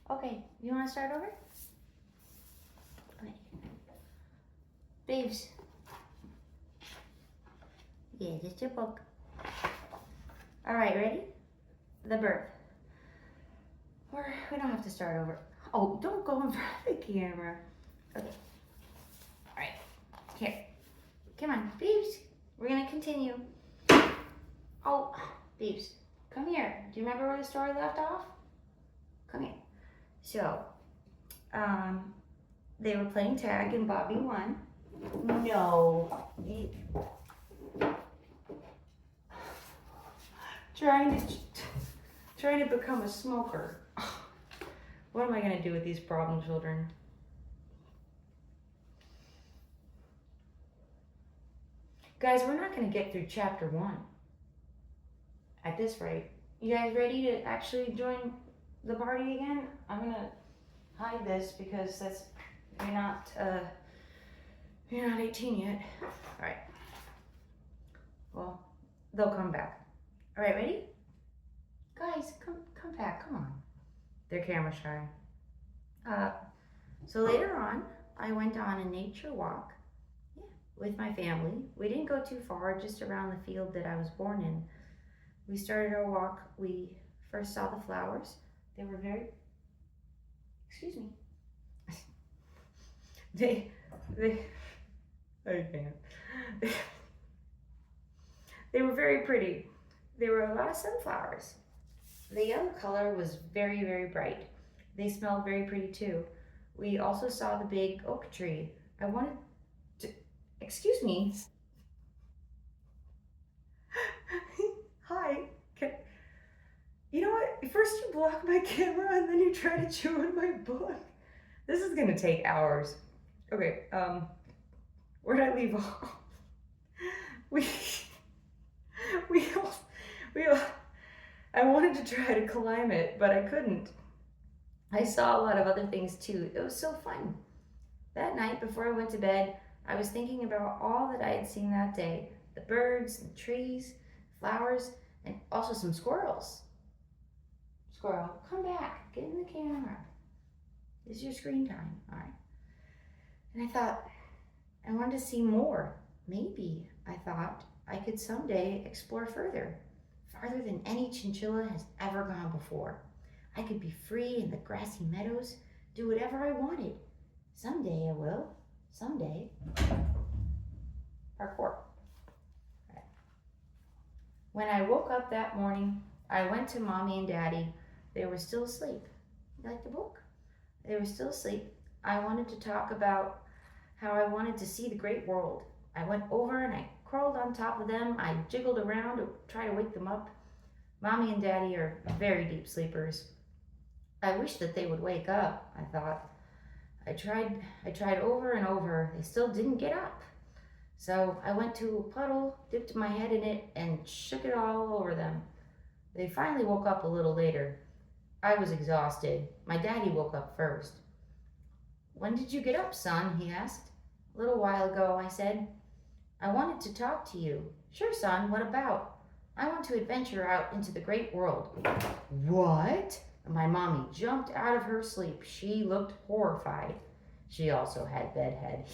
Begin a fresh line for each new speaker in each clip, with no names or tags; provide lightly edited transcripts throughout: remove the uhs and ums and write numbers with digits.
Okay, you want to start over? Okay. Babes. Yeah, just your book. All right, ready? The birth. Or we don't have to start over. Oh, don't go in front of the camera. Okay. All right. Here. Come on, babes. We're going to continue. Oh, babes. Come here. Do you remember where the story left off? Come here. So, they were playing tag and Bobby won. No. Trying to become a smoker. What am I going to do with these problem children? Guys, we're not going to get through chapter 1 at this rate. You guys ready to actually join the party again? I'm going to hide this because you're not 18 yet. All right. Well, they'll come back. All right, ready? Guys, come back. Come on. They're camera shy. So later on, I went on a nature walk with my family. We didn't go too far, just around the field that I was born in. We started our walk. We first saw the flowers. They were very, excuse me. I can't. They were very pretty. There were a lot of sunflowers. The yellow color was very, very bright. They smelled very pretty too. We also saw the big oak tree. I wanted to, excuse me. Hi. You know what? First you block my camera and then you try to chew on my book. This is gonna take hours. Okay, where'd I leave off? I wanted to try to climb it, but I couldn't. I saw a lot of other things too. It was so fun. That night before I went to bed, I was thinking about all that I had seen that day. The birds, the trees, flowers, and also some squirrels. Squirrel, come back, get in the camera. This is your screen time, all right? And I thought, I wanted to see more. Maybe, I thought, I could someday explore farther than any chinchilla has ever gone before. I could be free in the grassy meadows, do whatever I wanted. Someday I will. Someday. Parkour. Right. When I woke up that morning, I went to Mommy and Daddy. They were still asleep. You like the book? They were still asleep. I wanted to talk about how I wanted to see the great world. I went over and I crawled on top of them. I jiggled around to try to wake them up. Mommy and Daddy are very deep sleepers. I wish that they would wake up, I thought. I tried over and over. They still didn't get up. So I went to a puddle, dipped my head in it, and shook it all over them. They finally woke up a little later. I was exhausted. My daddy woke up first. When did you get up, son? He asked. A little while ago, I said. I wanted to talk to you. Sure, son, what about? I want to adventure out into the great world. What? My mommy jumped out of her sleep. She looked horrified. She also had bedhead.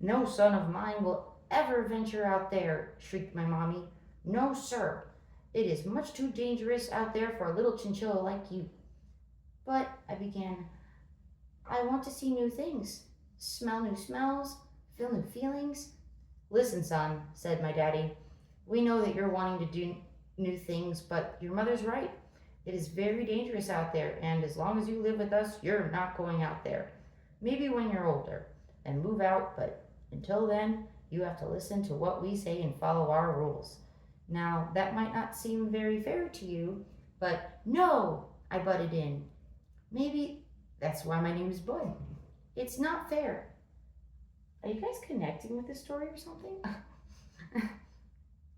No son of mine will ever venture out there, shrieked my mommy. No, sir. It is much too dangerous out there for a little chinchilla like you. But, I began, I want to see new things, smell new smells, feel new feelings. Listen, son, said my daddy. We know that you're wanting to do new things, but your mother's right. It is very dangerous out there, and as long as you live with us, you're not going out there. Maybe when you're older and move out, but until then, you have to listen to what we say and follow our rules. Now, that might not seem very fair to you, but no, I butted in. Maybe that's why my name is Bud. It's not fair. Are you guys connecting with this story or something?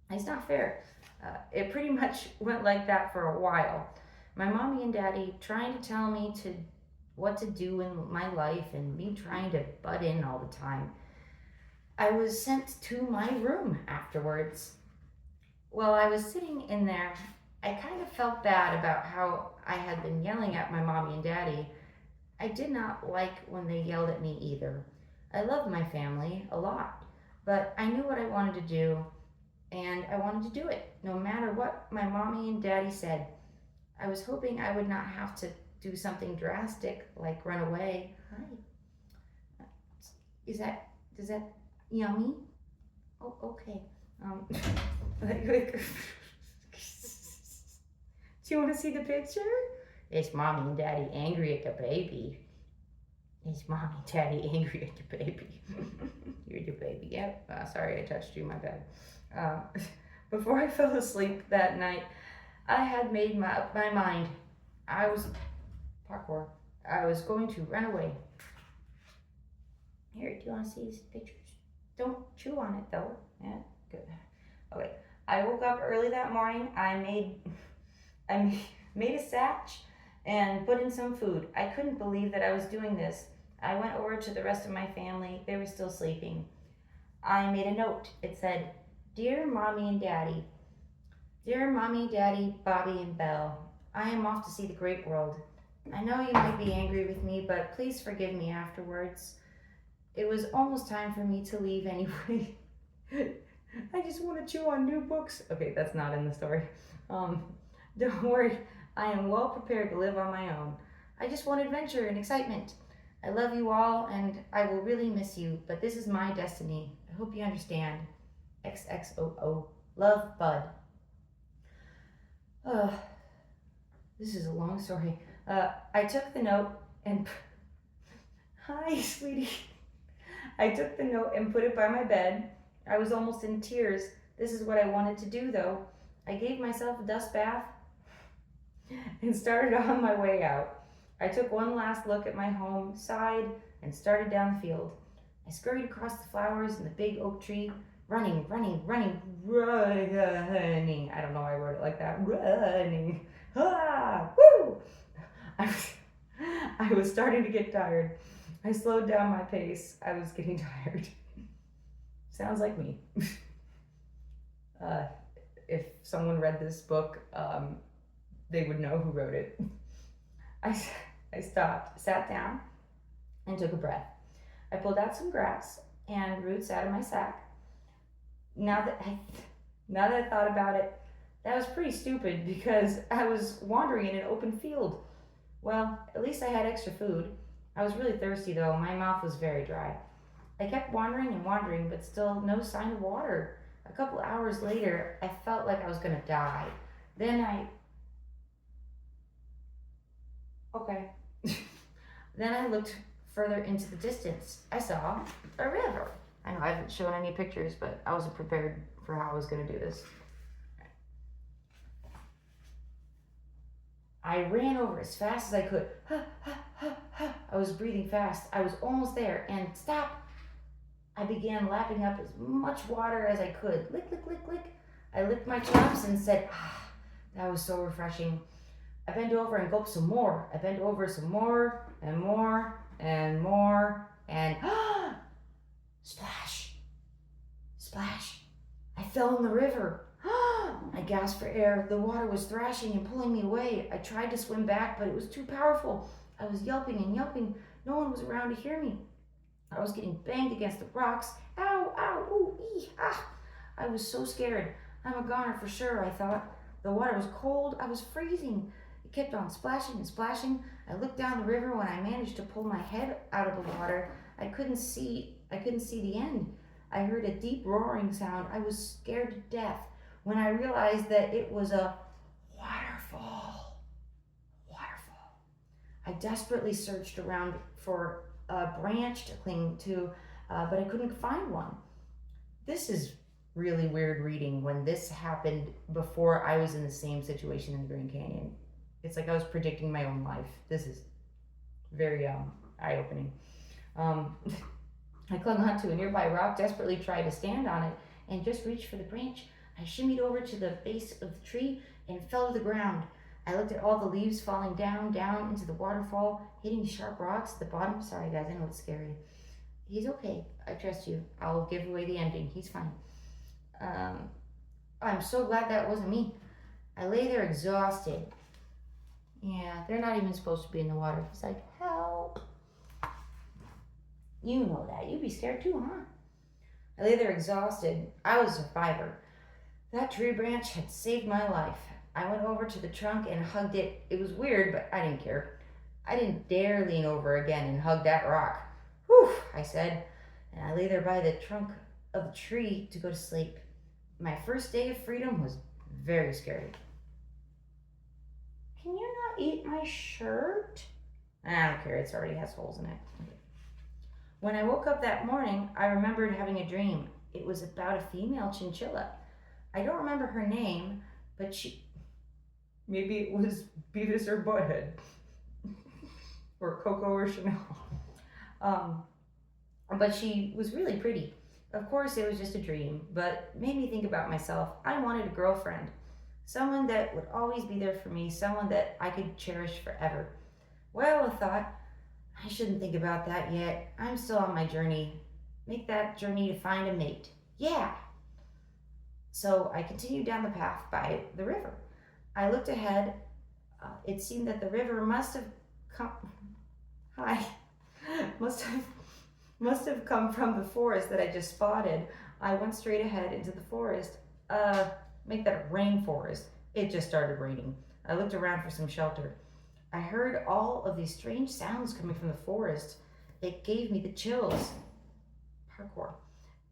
It's not fair. It pretty much went like that for a while. My mommy and daddy trying to tell me what to do in my life and me trying to butt in all the time. I was sent to my room afterwards. While I was sitting in there, I kind of felt bad about how I had been yelling at my mommy and daddy, I did not like when they yelled at me either. I loved my family a lot, but I knew what I wanted to do, and I wanted to do it, no matter what my mommy and daddy said. I was hoping I would not have to do something drastic like run away. Hi. Is that, is that yummy? Oh, okay. Um, do you want to see the picture? Is mommy and daddy angry at the baby? Is mommy and daddy angry at the baby? You're the baby. Yep. Sorry, I touched you. My bad. Um, before I fell asleep that night, I had made up my mind. I was parkour. I was going to run away. Here, do you want to see these pictures? Don't chew on it though. Yeah, good. Okay. I woke up early that morning. I made a satch and put in some food. I couldn't believe that I was doing this. I went over to the rest of my family. They were still sleeping. I made a note. It said, "Dear Mommy and Daddy, Dear Mommy, Daddy, Bobby, and Belle, I am off to see the great world. I know you might be angry with me, but please forgive me afterwards. It was almost time for me to leave anyway." I just want to chew on new books. Okay, that's not in the story. Don't worry, I am well prepared to live on my own. I just want adventure and excitement. I love you all, and I will really miss you, but this is my destiny. I hope you understand. XXOO. Love, Bud. This is a long story. I took the note and... Hi, sweetie. I took the note and put it by my bed. I was almost in tears. This is what I wanted to do, though. I gave myself a dust bath and started on my way out. I took one last look at my home, sighed, and started down the field. I scurried across the flowers and the big oak tree, running. I don't know why I wrote it like that. Running. Ah! Woo! I was starting to get tired. I slowed down my pace. I was getting tired. Sounds like me. If someone read this book, they would know who wrote it. I stopped, sat down, and took a breath. I pulled out some grass and roots out of my sack. Now that I thought about it, that was pretty stupid because I was wandering in an open field. Well, at least I had extra food. I was really thirsty though. My mouth was very dry. I kept wandering, but still no sign of water. A couple hours later, I felt like I was gonna die. Then I looked further into the distance. I saw a river. I know I haven't shown any pictures, but I wasn't prepared for how I was gonna do this. I ran over as fast as I could. I was breathing fast. I was almost there, and stop! I began lapping up as much water as I could. Lick, lick, lick, lick. I licked my chops and said, that was so refreshing. I bent over and gulped some more. I bent over some more and more and more and splash, splash. I fell in the river. I gasped for air. The water was thrashing and pulling me away. I tried to swim back, but it was too powerful. I was yelping and yelping. No one was around to hear me. I was getting banged against the rocks. Ow, ow, ooh, ee, ah. I was so scared. I'm a goner for sure, I thought. The water was cold. I was freezing. It kept on splashing and splashing. I looked down the river. When I managed to pull my head out of the water, I couldn't see the end. I heard a deep roaring sound. I was scared to death when I realized that it was a waterfall. Waterfall. I desperately searched around for a branch to cling to, but I couldn't find one. This is really weird reading when this happened before I was in the same situation in the Grand Canyon. It's like I was predicting my own life. This is very eye-opening. I clung onto a nearby rock, desperately tried to stand on it, and just reached for the branch. I shimmied over to the base of the tree and fell to the ground. I looked at all the leaves falling down into the waterfall, hitting sharp rocks at the bottom. Sorry guys, I know it's scary. He's okay. I trust you. I'll give away the ending. He's fine. I'm so glad that wasn't me. I lay there exhausted. Yeah, they're not even supposed to be in the water. He's like, help. You know that. You'd be scared too, huh? I lay there exhausted. I was a survivor. That tree branch had saved my life. I went over to the trunk and hugged it. It was weird, but I didn't care. I didn't dare lean over again and hug that rock. Whew, I said, and I lay there by the trunk of the tree to go to sleep. My first day of freedom was very scary. Can you not eat my shirt? I don't care, it already has holes in it. When I woke up that morning, I remembered having a dream. It was about a female chinchilla. I don't remember her name, but she. Maybe it was Beavis or Butthead. Or Coco or Chanel. Um, but she was really pretty. Of course, it was just a dream, but made me think about myself. I wanted a girlfriend. Someone that would always be there for me, someone that I could cherish forever. Well, I thought, I shouldn't think about that yet. I'm still on my journey. Make that journey to find a mate. Yeah! So I continued down the path by the river. I looked ahead. It seemed that the river must have come. Hi. Must have come from the forest that I just spotted. I went straight ahead into the forest. Make that a rainforest. It just started raining. I looked around for some shelter. I heard all of these strange sounds coming from the forest. It gave me the chills. Parkour.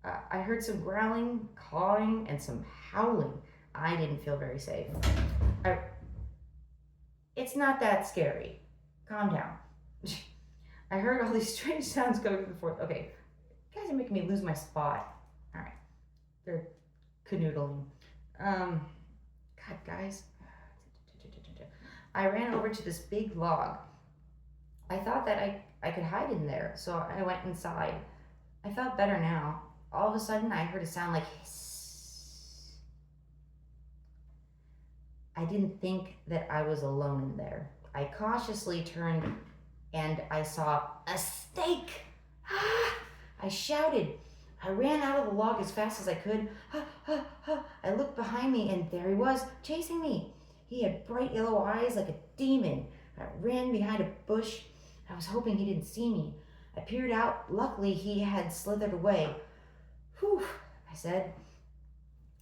I heard some growling, clawing, and some howling. I didn't feel very safe. I, it's not that scary. Calm down. I heard all these strange sounds coming from the forest. Okay, you guys are making me lose my spot. All right, they're canoodling. God, guys. I ran over to this big log. I thought that I could hide in there, so I went inside. I felt better now. All of a sudden, I heard a sound like hiss. I didn't think that I was alone in there. I cautiously turned and I saw a snake. Ah! I shouted. I ran out of the log as fast as I could. Ha, ha, ha. I looked behind me and there he was, chasing me. He had bright yellow eyes like a demon. I ran behind a bush. I was hoping he didn't see me. I peered out. Luckily, he had slithered away. Whew, I said.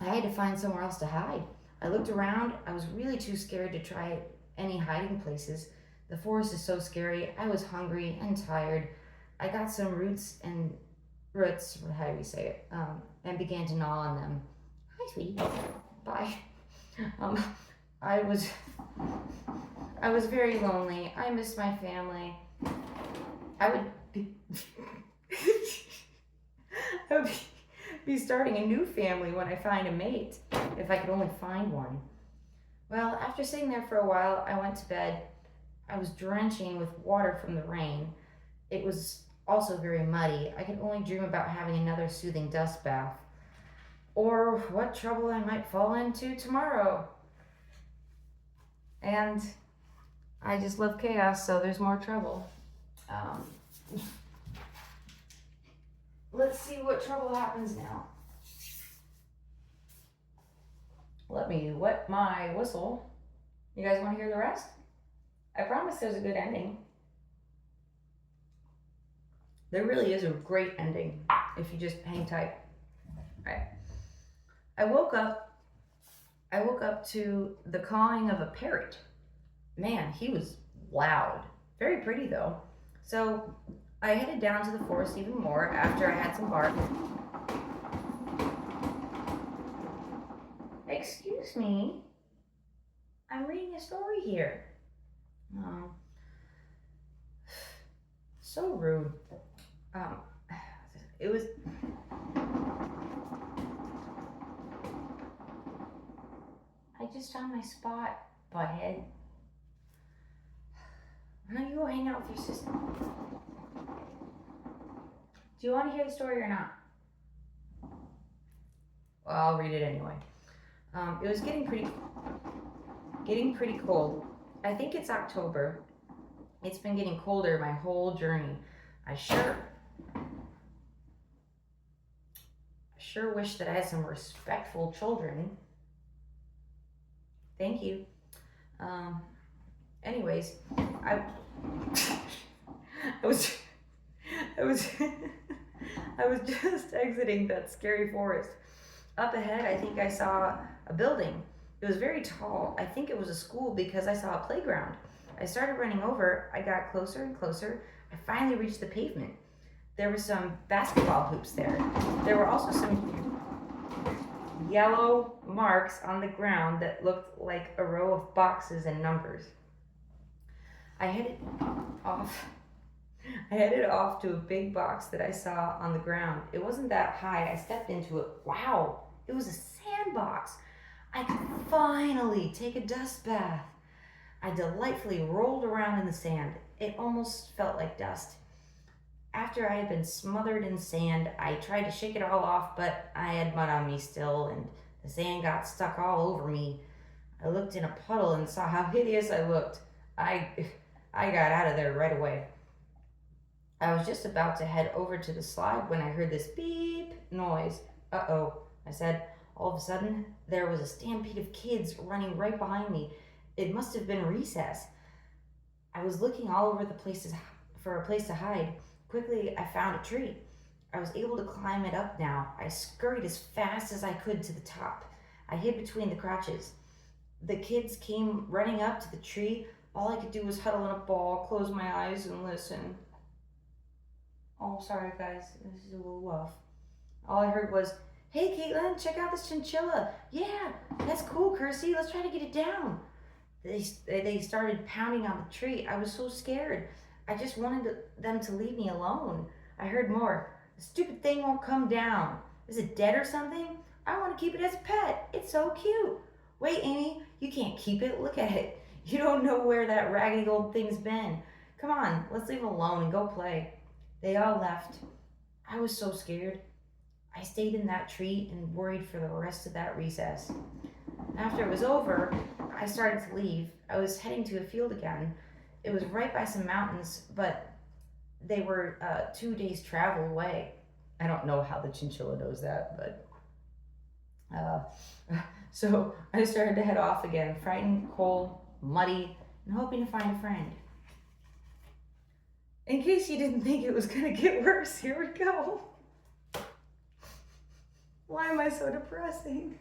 I had to find somewhere else to hide. I looked around. I was really too scared to try any hiding places. The forest is so scary. I was hungry and tired. I got some roots, how do we say it, and began to gnaw on them. Hi, sweetie. Bye. Um, I was very lonely. I missed my family. I would be, I would be starting a new family when I find a mate, if I could only find one. Well, after sitting there for a while, I went to bed. I was drenching with water from the rain. It was also very muddy. I could only dream about having another soothing dust bath. Or what trouble I might fall into tomorrow. And I just love chaos, so there's more trouble. Let's see what trouble happens now. Let me wet my whistle. You guys want to hear the rest? I promise there's a good ending. There really is a great ending if you just hang tight. All right. I woke up to the cawing of a parrot. Man, he was loud. Very pretty though. So I headed down to the forest even more after I had some bark. Excuse me. I'm reading a story here. So rude. It was. I just found my spot, butthead. Why don't you go hang out with your sister? Do you want to hear the story or not? Well, I'll read it anyway. It was getting pretty cold. I think it's October. It's been getting colder my whole journey. I sure wish that I had some respectful children. Thank you. Anyways, I, I was, I was, I was just exiting that scary forest. Up ahead, I think I saw a building. It was very tall. I think it was a school because I saw a playground. I started running over. I got closer and closer. I finally reached the pavement. There were some basketball hoops there. There were also some yellow marks on the ground that looked like a row of boxes and numbers. I headed off. I headed off to a big box that I saw on the ground. It wasn't that high. I stepped into it. Wow, it was a sandbox. I could finally take a dust bath. I delightfully rolled around in the sand. It almost felt like dust. After I had been smothered in sand, I tried to shake it all off, but I had mud on me still, and the sand got stuck all over me. I looked in a puddle and saw how hideous I looked. I, I got out of there right away. I was just about to head over to the slide when I heard this beep noise. Uh-oh, I said. All of a sudden, there was a stampede of kids running right behind me. It must have been recess. I was looking all over the places for a place to hide. Quickly, I found a tree. I was able to climb it up now. I scurried as fast as I could to the top. I hid between the crotches. The kids came running up to the tree. All I could do was huddle in a ball, close my eyes, and listen. Oh, sorry, guys. This is a little rough. All I heard was, "Hey, Caitlin, check out this chinchilla. Yeah, that's cool, Kirsty. Let's try to get it down." They started pounding on the tree. I was so scared. I just wanted them to leave me alone. I heard more. "The stupid thing won't come down. Is it dead or something? I want to keep it as a pet. It's so cute." "Wait, Amy, you can't keep it. Look at it. You don't know where that raggedy old thing's been. Come on, let's leave it alone and go play." They all left. I was so scared. I stayed in that tree and worried for the rest of that recess. After it was over, I started to leave. I was heading to a field again. It was right by some mountains, but they were 2 days travel away. I don't know how the chinchilla knows that, but so I started to head off again, frightened, cold, muddy, and hoping to find a friend. In case you didn't think it was going to get worse, here we go. Why am I so depressing?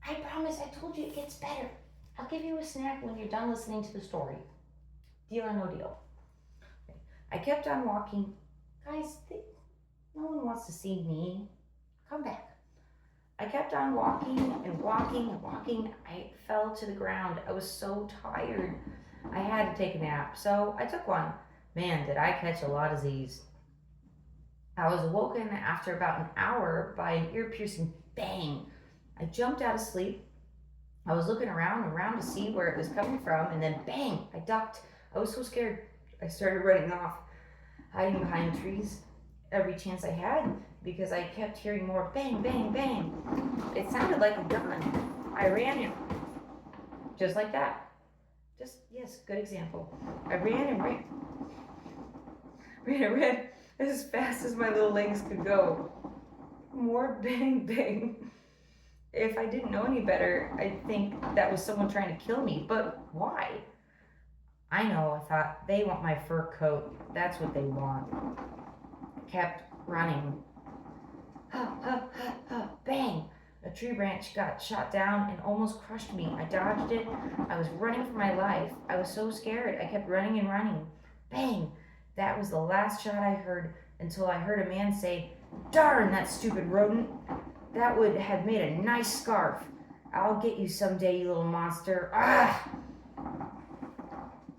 I promise, I told you it gets better. I'll give you a snack when you're done listening to the story. Deal or no deal? Okay. I kept on walking. Guys, no one wants to see me. Come back. I kept on walking and walking and walking. I fell to the ground. I was so tired. I had to take a nap, so I took one. Man, did I catch a lot of Z's. I was awoken after about an hour by an ear-piercing bang. I jumped out of sleep. I was looking around to see where it was coming from, and then bang, I ducked. I was so scared. I started running off, hiding behind trees every chance I had because I kept hearing more bang, bang, bang. It sounded like a gun. I ran in, just like that. Yes, good example. I ran and ran as fast as my little legs could go. More bang, bang. If I didn't know any better, I'd think that was someone trying to kill me. But why? I know, I thought, they want my fur coat. That's what they want. I kept running. Bang! A tree branch got shot down and almost crushed me. I dodged it. I was running for my life. I was so scared. I kept running and running. Bang! That was the last shot I heard until I heard a man say, "Darn that stupid rodent. That would have made a nice scarf. I'll get you someday, you little monster. Ah!"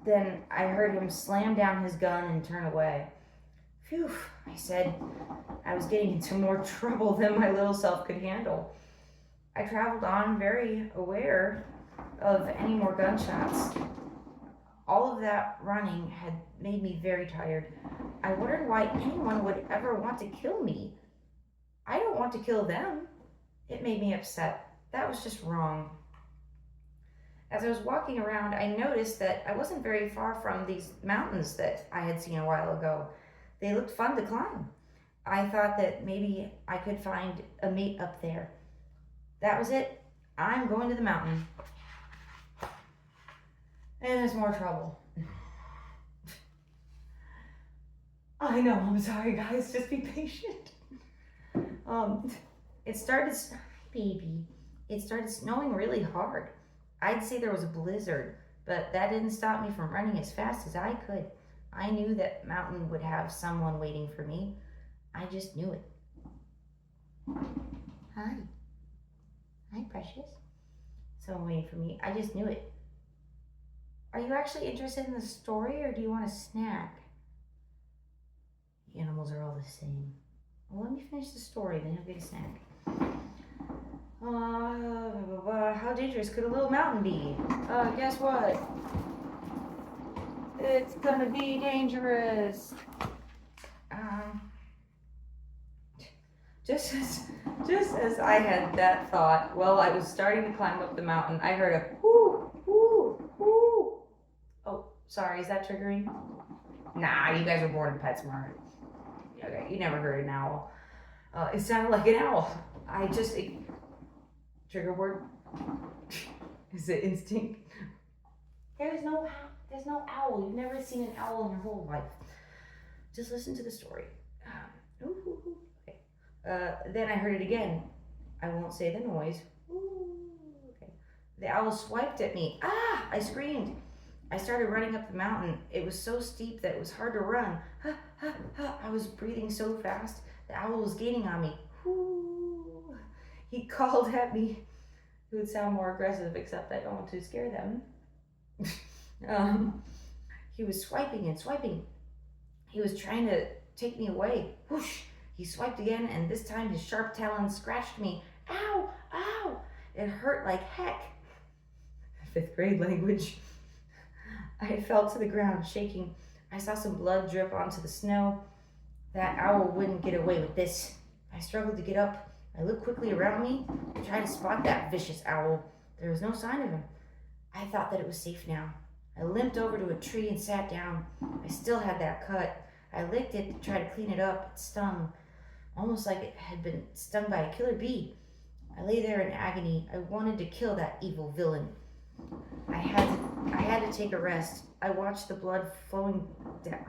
Then I heard him slam down his gun and turn away. "Phew," I said. I was getting into more trouble than my little self could handle. I traveled on, very aware of any more gunshots. All of that running had made me very tired. I wondered why anyone would ever want to kill me. I don't want to kill them. It made me upset. That was just wrong. As I was walking around, I noticed that I wasn't very far from these mountains that I had seen a while ago. They looked fun to climb. I thought that maybe I could find a mate up there. That was it. I'm going to the mountain. And there's more trouble. I know, I'm sorry guys, just be patient. It started, baby, it started snowing really hard. I'd say there was a blizzard, but that didn't stop me from running as fast as I could. I knew that mountain would have someone waiting for me. I just knew it. Hi. Hi, precious. Someone waiting for me. I just knew it. Are you actually interested in the story or do you want a snack? Animals are all the same. Well, let me finish the story, then you'll get a snack. How dangerous could a little mountain be? Guess what? It's gonna be dangerous. Just as I had that thought, while I was starting to climb up the mountain, I heard a whoo, whoo, whoo. Oh, sorry, is that triggering? Nah, you guys were born in PetSmart. Okay, you never heard an owl. It sounded like an owl. Trigger word? Is it instinct? There's no owl. You've never seen an owl in your whole life. Just listen to the story. Okay. Then I heard it again. I won't say the noise. Okay. The owl swiped at me. Ah! I screamed. I started running up the mountain. It was so steep that it was hard to run. I was breathing so fast. The owl was gaining on me. He called at me. It would sound more aggressive, except I don't want to scare them. He was swiping and swiping. He was trying to take me away. Whoosh! He swiped again, and this time his sharp talons scratched me. Ow! Ow! It hurt like heck. 5th grade language. I fell to the ground, shaking. I saw some blood drip onto the snow. That owl wouldn't get away with this. I struggled to get up. I looked quickly around me to try to spot that vicious owl. There was no sign of him. I thought that it was safe now. I limped over to a tree and sat down. I still had that cut. I licked it to try to clean it up. It stung, almost like it had been stung by a killer bee. I lay there in agony. I wanted to kill that evil villain. I had to take a rest. I watched the blood flowing down.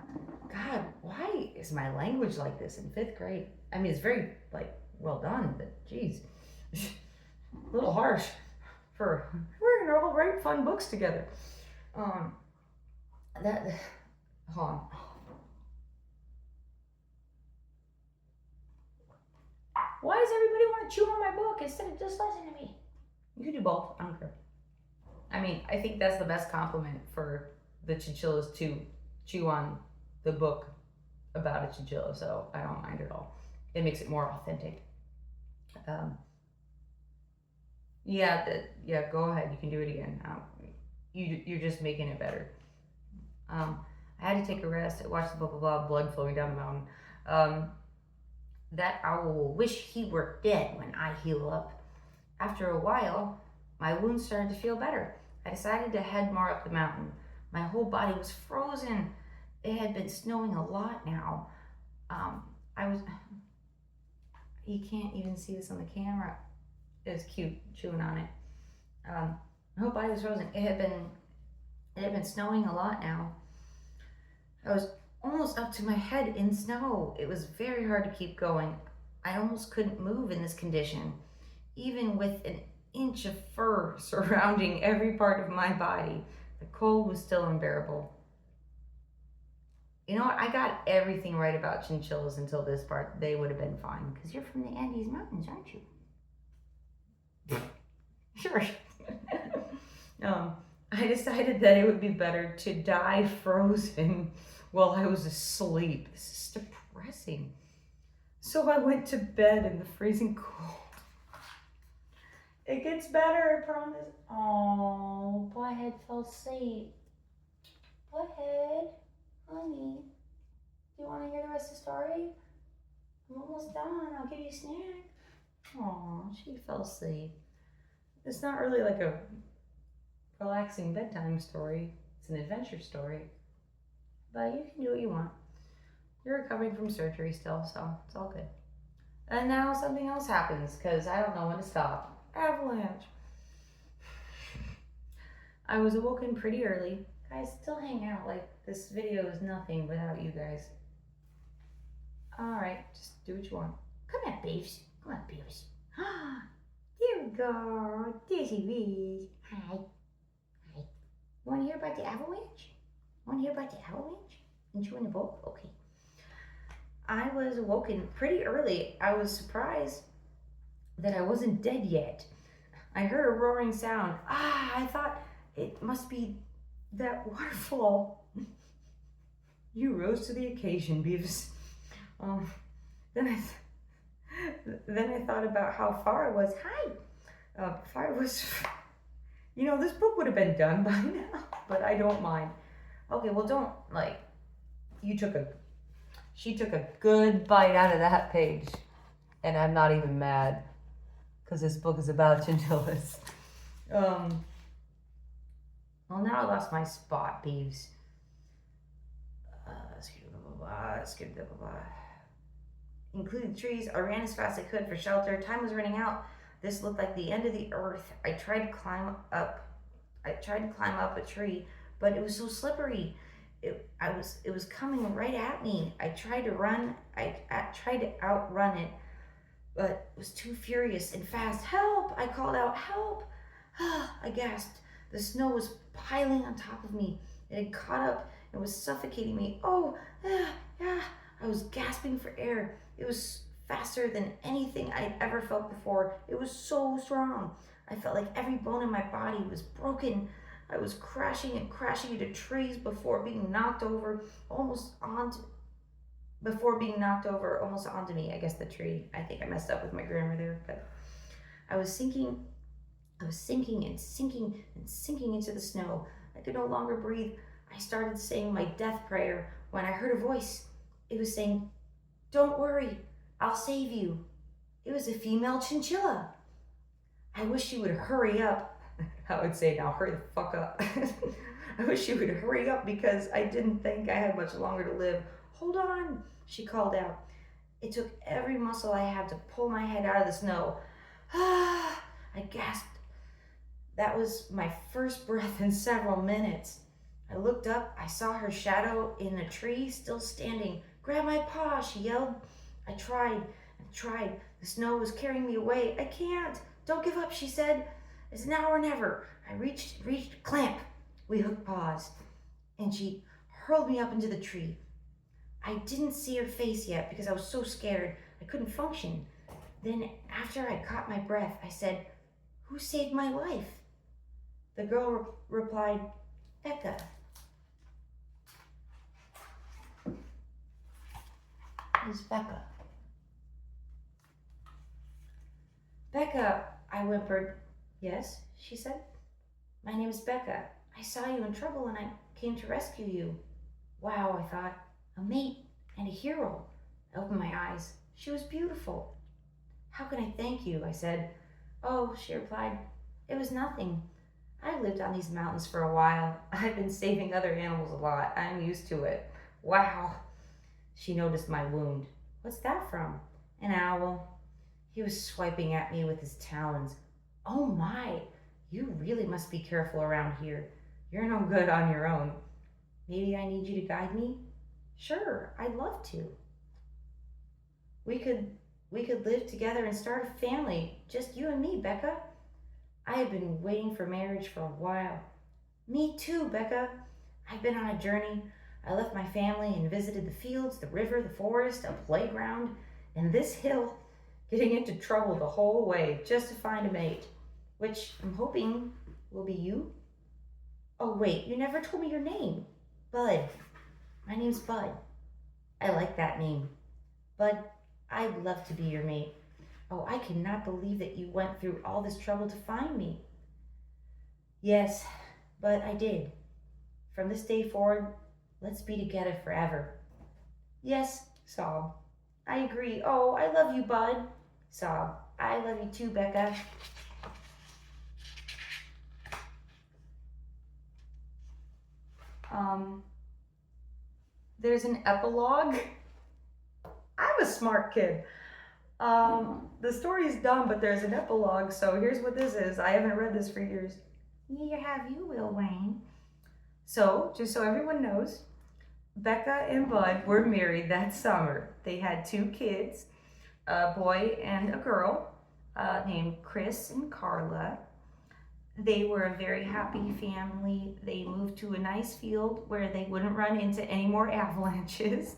God, why is my language like this in 5th grade? I mean, it's very, well done, but geez. A little harsh we're gonna all write fun books together. Hold on. Why does everybody want to chew on my book instead of just listening to me? You can do both. I don't care. I mean, I think that's the best compliment for the chinchillas, to chew on the book about a chinchilla, so I don't mind at all. It makes it more authentic. Go ahead. You can do it again. You're just making it better. I had to take a rest. I watched the blood flowing down the mountain. That owl will wish he were dead when I heal up. After a while, my wounds started to feel better. I decided to head more up the mountain. My whole body was frozen. It had been snowing a lot now. You can't even see this on the camera. It was cute, chewing on it. My whole body was frozen. It had been snowing a lot now. I was almost up to my head in snow. It was very hard to keep going. I almost couldn't move in this condition, even with an inch of fur surrounding every part of my body. The cold was still unbearable. You know what? I got everything right about chinchillas until this part. They would have been fine, because you're from the Andes Mountains, aren't you? Sure. I decided that it would be better to die frozen while I was asleep. This is depressing. So I went to bed in the freezing cold. It gets better, I promise. Oh, Butthead fell asleep. Butthead, honey, do you want to hear the rest of the story? I'm almost done. I'll give you a snack. Oh, she fell asleep. It's not really like a relaxing bedtime story. It's an adventure story. But you can do what you want. You're recovering from surgery still, so it's all good. And now something else happens, because I don't know when to stop. Avalanche. I was awoken pretty early. Guys, still hang out. Like, this video is nothing without you guys. Alright, just do what you want. Come on, babes. Come on, babes. There we go. There she is. Hi. Hi. You want to hear about the avalanche? Want to hear about the avalanche? And you in the boat? Okay. I was awoken pretty early. I was surprised that I wasn't dead yet. I heard a roaring sound. I thought it must be that waterfall. You rose to the occasion, Beavis. Then I thought about how far I was. Hi. Far was. This book would have been done by now, but I don't mind. Okay, well, don't like. She took a good bite out of that page, and I'm not even mad, because this book is about chinchillas. Well, now I lost my spot, Beaves. Including trees, I ran as fast as I could for shelter. Time was running out. This looked like the end of the earth. I tried to climb up a tree, but it was so slippery. It was coming right at me. I tried to run. I tried to outrun it, but it was too furious and fast. Help! I called out, help! I gasped. The snow was piling on top of me. It had caught up and was suffocating me. I was gasping for air. It was faster than anything I'd ever felt before. It was so strong. I felt like every bone in my body was broken. I was crashing into trees before being knocked over almost onto me. I guess the tree. I think I messed up with my grammar there, but I was sinking and sinking into the snow. I could no longer breathe. I started saying my death prayer when I heard a voice. It was saying, "Don't worry, I'll save you." It was a female chinchilla. I wish she would hurry up. I would say, now hurry the fuck up. I wish she would hurry up because I didn't think I had much longer to live. Hold on, she called out. It took every muscle I had to pull my head out of the snow. I gasped. That was my first breath in several minutes. I looked up. I saw her shadow in a tree, still standing. "Grab my paw," she yelled. I tried. The snow was carrying me away. "I can't. Don't give up," she said. "It's now or never." I reached, clamp. We hooked paws, and she hurled me up into the tree. I didn't see her face yet because I was so scared. I couldn't function. Then, after I caught my breath, I said, "Who saved my life?" The girl replied, "Becca." Who's Becca? "Becca," I whimpered. "Yes," she said. "My name is Becca. I saw you in trouble and I came to rescue you." Wow, I thought. A mate and a hero. I opened my eyes. She was beautiful. "How can I thank you?" I said. "Oh," she replied, "it was nothing. I've lived on these mountains for a while. I've been saving other animals a lot. I'm used to it." Wow. She noticed my wound. "What's that from?" "An owl. He was swiping at me with his talons." "Oh my, you really must be careful around here. You're no good on your own. Maybe I need you to guide me?" "Sure, I'd love to. We could live together and start a family, just you and me, Becca. I have been waiting for marriage for a while." "Me too, Becca. I've been on a journey. I left my family and visited the fields, the river, the forest, a playground, and this hill, getting into trouble the whole way just to find a mate, which I'm hoping will be you." "Oh wait, you never told me your name." "Bud. My name's Bud." "I like that name. Bud, I'd love to be your mate. Oh, I cannot believe that you went through all this trouble to find me." "Yes, but I did. From this day forward, let's be together forever." "Yes," sob. "I agree. Oh, I love you, Bud." Sob. "I love you too, Becca." There's an epilogue. I'm a smart kid. The story's dumb, but there's an epilogue, so here's what this is. I haven't read this for years. You have you, Will Wayne. So, just so everyone knows, Becca and Bud were married that summer. They had 2 kids, a boy and a girl, named Chris and Carla. They were a very happy family. They moved to a nice field where they wouldn't run into any more avalanches.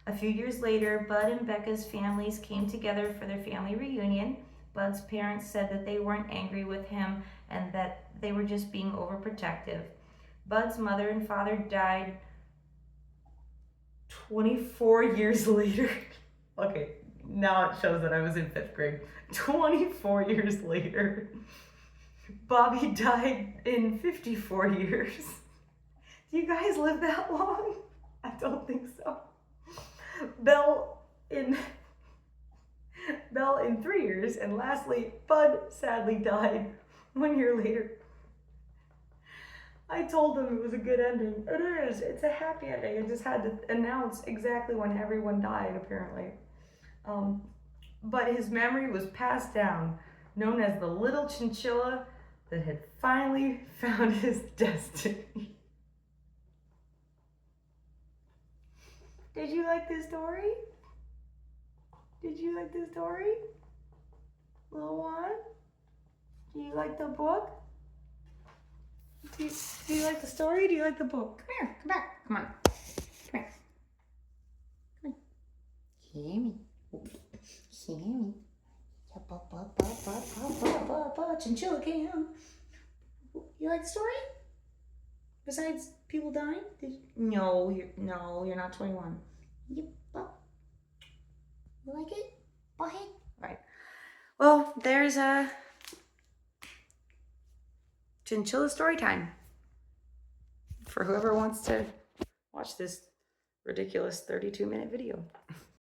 A few years later, Bud and Becca's families came together for their family reunion. Bud's parents said that they weren't angry with him and that they were just being overprotective. Bud's mother and father died 24 years later. Okay, now it shows that I was in 5th grade. 24 years later. Bobby died in 54 years. Do you guys live that long? I don't think so. Belle in 3 years, and lastly, Bud sadly died 1 year later. I told them it was a good ending. It is. It's a happy ending. I just had to announce exactly when everyone died, apparently. But his memory was passed down, known as the little chinchilla that had finally found his destiny. Did you like this story? Did you like this story? Little one? Do you like the book? Do you like the story? Do you like the book? Come here, come back, come on. Come here. Come here. Hear me. Hear me. Chinchilla cam. You like the story? Besides people dying? No, you're not 21. Yep. You like it? Bye. Right. Well, there's a chinchilla story time for whoever wants to watch this ridiculous 32-minute video.